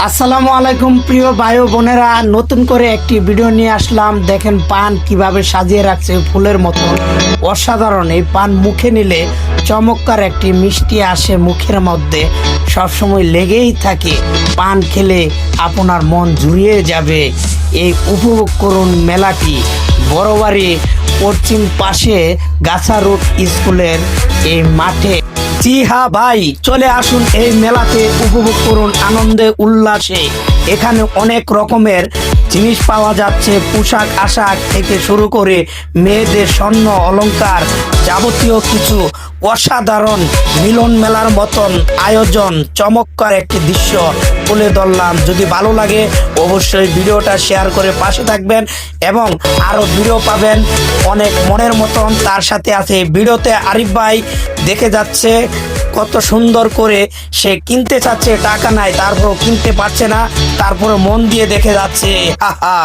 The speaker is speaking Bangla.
আসসালামু আলাইকুম প্রিয় ভাই ও বোনেরা, নতুন করে একটি ভিডিও নিয়ে আসলাম। দেখেন পান কিভাবে সাজিয়ে রাখছে ফুলের মতো, অসাধারণ। এই পান মুখে নিলে চমৎকার একটি মিষ্টি আসে মুখের মধ্যে, সবসময় লেগেই থাকে। পান খেলে আপনার মন জুড়িয়ে যাবে। এই উপভোগ করুন মেলাটি বড়বাড়ি পশ্চিম পাশে গাছা রোড স্কুলের এই মাঠে। জি হ্যাঁ ভাই, চলে আসুন এই মেলাতে, উপভোগ করুন আনন্দে উল্লাসে। এখানে অনেক রকমের জিনিস পাওয়া যাচ্ছে, পোশাক আশাক থেকে শুরু করে মেয়েদের স্বর্ণ অলংকার, যাবতীয় কিছু। অসাধারণ মিলন মেলার মতন আয়োজন, চমৎকার একটি দৃশ্য তুলে ধরলাম। যদি ভালো লাগে অবশ্যই ভিডিওটা শেয়ার করে পাশে থাকবেন এবং আরো ভিডিও পাবেন অনেক মনের মতন। তার সাথে আছে ভিডিওতে আরিফ ভাই দেখে যাচ্ছে কত সুন্দর করে সে কিনতে চাচ্ছে, টাকা নাই তারপরও কিনতে পারছে না, তারপরে মন দিয়ে দেখে যাচ্ছে। হা হা।